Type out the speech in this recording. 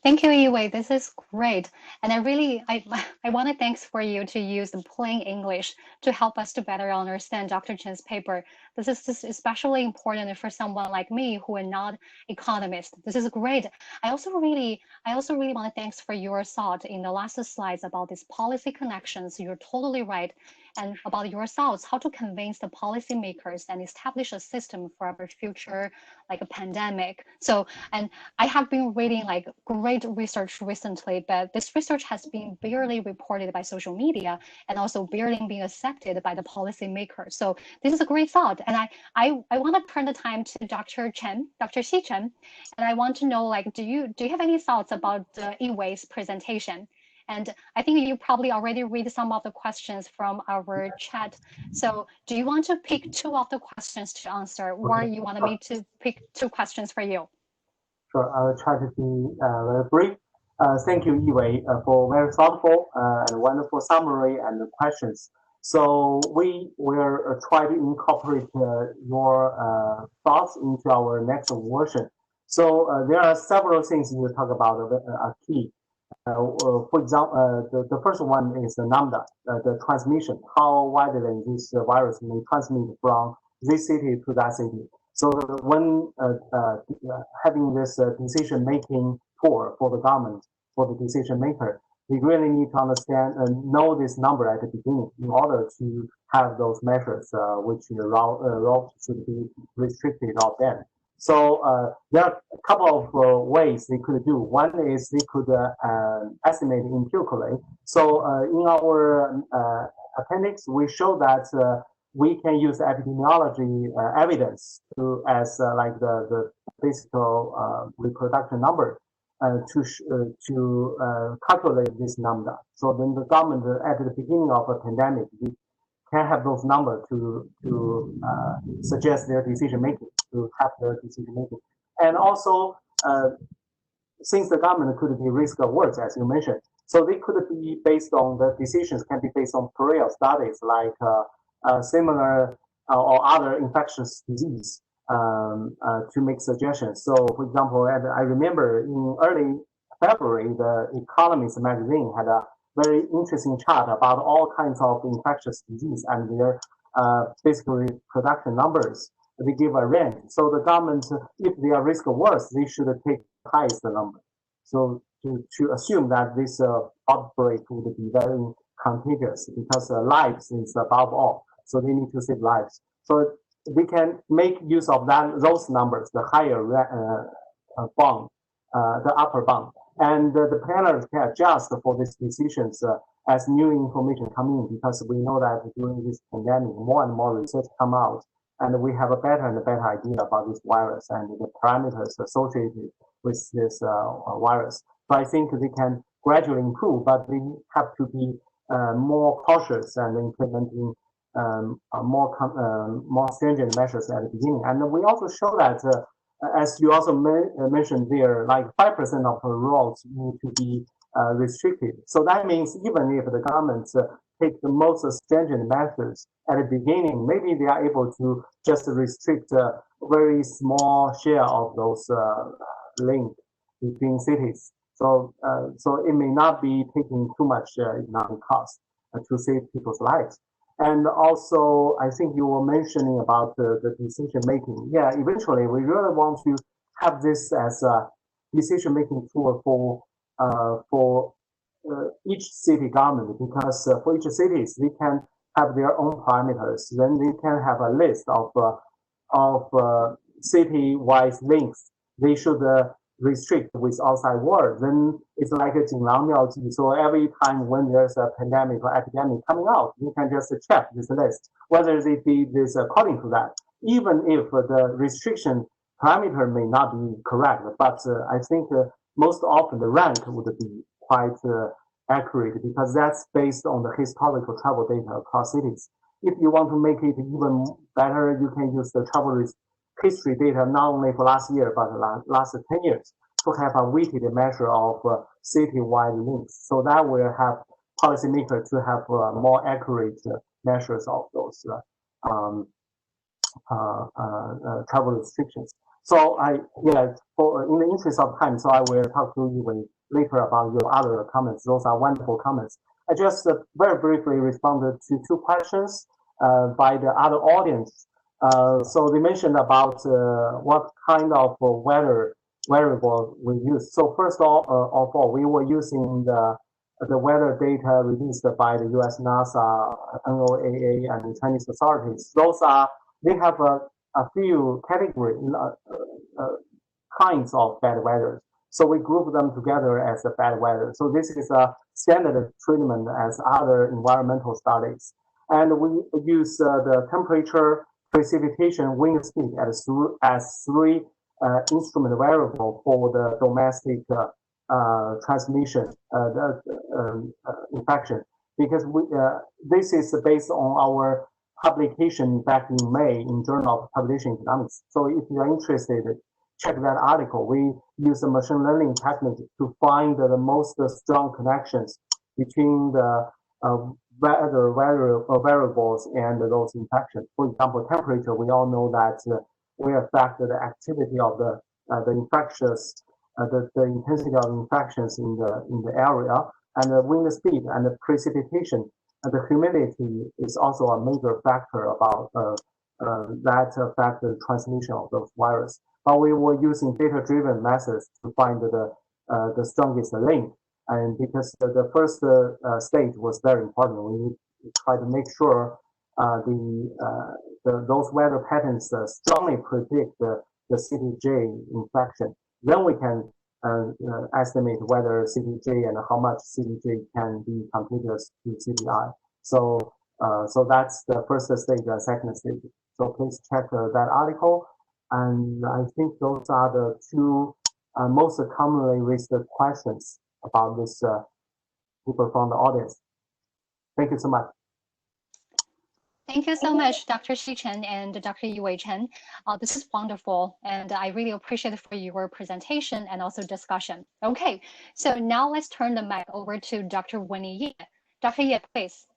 Thank you, Yiwei. This is great. And I want to thanks for you to use the plain English to help us to better understand Dr. Chen's paper. This is especially important for someone like me who are not economist. This is great. I also really want to thanks for your thought in the last slides about these policy connections. You're totally right. And about your thoughts, how to convince the policymakers and establish a system for our future, like a pandemic. So, and I have been reading like great research recently, but this research has been barely reported by social media and also barely being accepted by the policymakers. So this is a great thought. And I want to turn the time to Dr. Chen, Dr. Xi Chen, and I want to know like, do you have any thoughts about Yiwei's presentation? And I think you probably already read some of the questions from our chat. So do you want to pick two of the questions to answer, or Okay, you want me sure, to pick two questions for you? sure. I'll try to be very brief. Thank you, Yiwei, for very thoughtful and wonderful summary and questions. So we will try to incorporate your thoughts into our next version. So there are several things you talk about are key. For example, the first one is the lambda, the transmission, how widely this virus may transmit from this city to that city. So when having this decision-making tool for the government, for the decision maker, we really need to understand and know this number at the beginning in order to have those measures which route should be restricted or banned. So there are a couple of ways they could do. One is they could estimate empirically. So in our appendix, we show that we can use epidemiology evidence to as like the physical reproduction number to calculate this number. So then the government at the beginning of a pandemic can have those numbers to suggest their decision making, to have their decision making. And also, since the government could be risk averse, as you mentioned, so they could be based on the decisions can be based on prior studies like similar or other infectious disease to make suggestions. So, for example, I remember in early February, the Economist magazine had a very interesting chart about all kinds of infectious disease and their basically production numbers. They give a range. So the government, if they are risk averse, they should take the highest number. So to assume that this outbreak would be very contagious because lives is above all. So they need to save lives. So we can make use of those numbers, the higher bound, the upper bound. And the planners can adjust for these decisions as new information come in because we know that during this pandemic, more and more research come out and we have a better and better idea about this virus and the parameters associated with this virus. So I think they can gradually improve, but they have to be more cautious and implementing more stringent measures at the beginning. And we also show that, as you also mentioned there, like 5% of the roads need to be restricted. So that means even if the government take the most stringent measures at the beginning, maybe they are able to just restrict a very small share of those links between cities. So it may not be taking too much economic cost to save people's lives. And also, I think you were mentioning about the decision making. Yeah, eventually, we really want to have this as a decision making tool for each city government because for each cities they can have their own parameters. Then they can have a list of city-wide links. They should restrict with outside world. Then it's like a 锦囊妙计. So every time when there's a pandemic or epidemic coming out, you can just check this list, whether they did this according to that. Even if the restriction parameter may not be correct, but I think most often the rank would be quite accurate because that's based on the historical travel data across cities. If you want to make it even better, you can use the travel history data not only for last year but last 10 years to have a weighted measure of city-wide links. So that will have policymakers to have more accurate measures of those um, travel restrictions. So in the interest of time, so I will talk to you later about your other comments. Those are wonderful comments. I just very briefly responded to two questions by the other audience. So they mentioned about what kind of weather variable we use. So first of all, we were using the weather data released by the U.S. NASA, NOAA, and Chinese authorities. They have a few category kinds of bad weather. So we group them together as the bad weather. So this is a standard treatment as other environmental studies. And we use the temperature, precipitation, wind speed as three instrument variable for the domestic transmission, infection, because this is based on our publication back in May in Journal of Population Economics. So if you are interested, check that article. We use a machine learning technique to find the most strong connections between the weather variables and those infections. For example, temperature, we all know that we affect the activity of the infectious, the intensity of infections in the area, and the wind speed and the precipitation. And the humidity is also a major factor about that affect the transmission of those viruses. But we were using data-driven methods to find the strongest link. And because the first stage was very important, we try to make sure those weather patterns strongly predict the CTJ infection. Then we can estimate whether CTJ and how much CTJ can be contiguous to CTI. So that's the first stage and second stage. So please check that article. And I think those are the two most commonly raised questions about this people from the audience. Thank you so much. Thank you so much, Dr. Xi Chen and Dr. Yue Chen. This is wonderful, and I really appreciate it for your presentation and also discussion. Okay, so now let's turn the mic over to Dr. Winnie Ye. Dr. Ye, please.